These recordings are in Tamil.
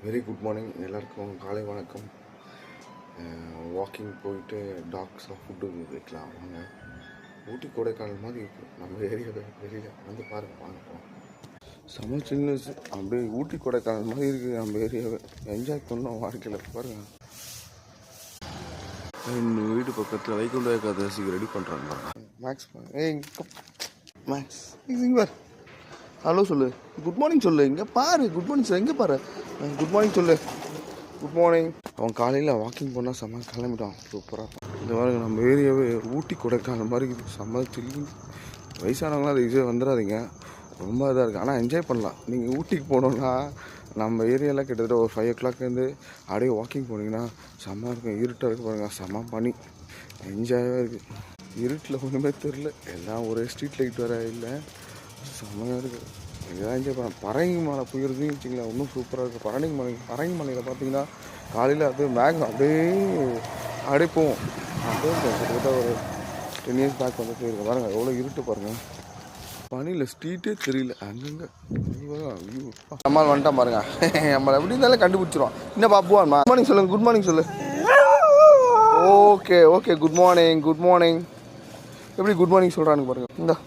வெரி குட் மார்னிங் எல்லாருக்கும் காலை வணக்கம். வாக்கிங் போயிட்டு டாக்ஸாக ஃபுட்டு வைக்கலாம் வாங்க. ஊட்டி கொடைக்கானல் மாதிரி இருக்கும் நம்ம ஏரியாவை வெளியில் வந்து பாருங்கள் வாங்க போகலாம். செம சில்னஸ் அப்படியே ஊட்டி கொடைக்கானல் மாதிரி இருக்குது நம்ம ஏரியாவை. என்ஜாய் பண்ணோம் வாழ்க்கையில் பாருங்கள். எங்கள் வீட்டு பக்கத்தில் வைகுண்ட ஏகாதசிக்கு ரெடி பண்ணுறாங்க. மேக்ஸ் மேக்ஸ் இங்கே ஹலோ சொல்லு, குட் மார்னிங் சொல்லு, இங்கே பாரு, குட் மார்னிங் சொல்லு, எங்கே பாரு, குட் மார்னிங் சொல்லு, குட் மார்னிங். அவன் காலையில் வாக்கிங் போனால் செம்ம கிளம்பிட்டான் சூப்பராக. இந்த மாதிரி நம்ம ஏரியாவே ஊட்டி கொடைக்கானல் மாதிரி இருக்குது. செம்ம சில்லி. வயசானவங்களாம் அது ஈஸியாக வந்துடாதீங்க, ரொம்ப இதாக இருக்குது. ஆனால் என்ஜாய் பண்ணலாம். நீங்கள் ஊட்டிக்கு போனோன்னா நம்ம ஏரியாவில் கிட்டத்தட்ட ஒரு 5 o'clockலேருந்து அப்படியே வாக்கிங் போனீங்கன்னா செம்ம இருக்கும். இருட்டாக இருக்குது பாருங்கள், செம்ம பனி, என்ஜாயாக இருக்குது. இருட்டில் ஒன்றுமே தெரில, எல்லாம் ஒரே ஸ்ட்ரீட் லைட் வேறு இல்லை, செம்மையாக இருக்குது. இதெல்லாம் என்ஜாய் பண்ண. பரங்கி மலை போயிருக்குன்னு வச்சிங்களேன், இன்னும் சூப்பராக இருக்குது. பரங்கி மலையில் பார்த்தீங்கன்னா காலையில் அப்படியே மேகம் அப்படியே போவோம். அப்படியே கிட்டத்தட்ட ஒரு 10 years பேக் வந்து போயிருக்கேன். பாருங்கள் எவ்வளோ இருட்டு பாருங்கள், பனியில் ஸ்ட்ரீட்டே தெரியல அங்கங்கே. நம்மளால் வந்துட்டான் பாருங்க, நம்மளை எப்படி இருந்தாலும் கண்டுபிடிச்சிருவான். இன்னும் பாப்புவான். குட் மார்னிங் சொல்லுங்கள், குட் மார்னிங் சொல்லு. Okay okay, good morning, good morning. எப்படி குட் மார்னிங் சொல்கிறானுங்க பாருங்கள். இந்தா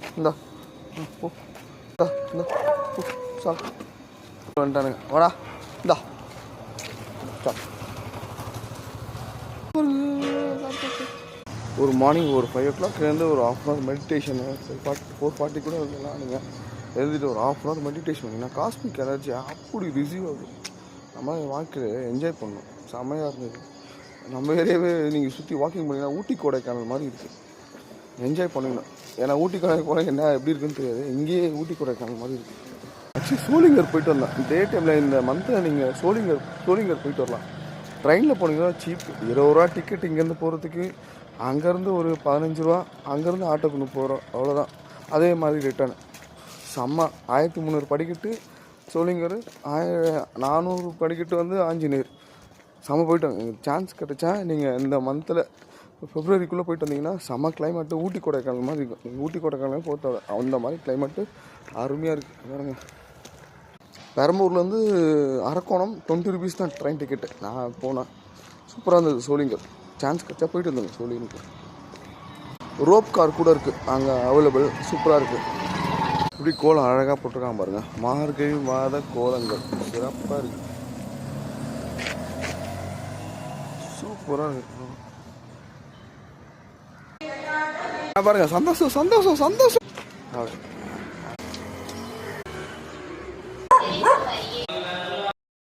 வந்துட்டானுங்க, வாடா இந்தா. ஒரு மார்னிங் ஒரு 5 o'clockலேருந்து ஒரு 1/2 hour மெடிடேஷனு, 4:40 கூட இருக்கலாம். நீங்கள் எழுதிட்டு ஒரு 1/2 hour மெடிடேஷன் பண்ணிங்கன்னா காஸ்மிக் எனர்ஜி அப்படி ரிசீவ் ஆகும். நம்ம வாழ்க்கையில் என்ஜாய் பண்ணணும், செம்மையாக இருந்தது. நம்ம ஏரியாவே நீங்கள் சுற்றி வாக்கிங் பண்ணிங்கன்னா ஊட்டி கொடைக்கானல் மாதிரி இருக்குது. என்ஜாய் பண்ணிக்கணும். ஏன்னா ஊட்டி கொடைக்கானல் என்ன எப்படி இருக்குன்னு தெரியாது, இங்கேயே ஊட்டி கொடைக்கானல் மாதிரி இருக்குது. ஆக்சுவலி சோளிங்கர் போயிட்டு வரலாம். டே டைமில் இந்த மந்தில் நீங்கள் சோளிங்கர் போயிட்டு வரலாம். ட்ரெயினில் போனீங்கன்னா சீப், 20 ரூபா டிக்கெட். இங்கேருந்து போகிறதுக்கு அங்கேருந்து ஒரு 15 ரூபா, அங்கேருந்து ஆட்டோக்கு 30 ரூபா, அவ்வளோதான். அதே மாதிரி ரிட்டர்னு செம்ம. 1300 படிக்கட்டு சோளிங்கர், 400 படிக்கட்டு வந்து ஆஞ்சநேயர். செம்ம போயிட்டாங்க. சான்ஸ் கிடச்சா நீங்கள் இந்த மந்தில் பிப்ரவரிக்குள்ளே போயிட்டு வந்தீங்கன்னா செம்ம கிளைமேட்டு ஊட்டி கொடைக்கானல் மாதிரி இருக்கும். நீங்கள் ஊட்டி கொடைக்கானல் போட்டு அந்த மாதிரி கிளைமேட்டு அருமையாக இருக்குது பாருங்க. பெரம்பூர்லேருந்து அரக்கோணம் 20 rupees தான் ட்ரெயின் டிக்கெட்டு. நான் போனேன், சூப்பராக இருந்தது சோளிங்கர். சான்ஸ் கிடச்சா போயிட்டு வந்தேங்க சோளிங்கர். ரோப் கார் கூட இருக்குது அங்கே அவைலபிள், சூப்பராக இருக்குது. இப்படி கோலம் அழகாக போட்டிருக்காங்க பாருங்கள். மார்கழி மாத கோலங்கள் சிறப்பாக இருக்குது, சூப்பராக இருக்குது பாருங்க. சந்தோஷம்.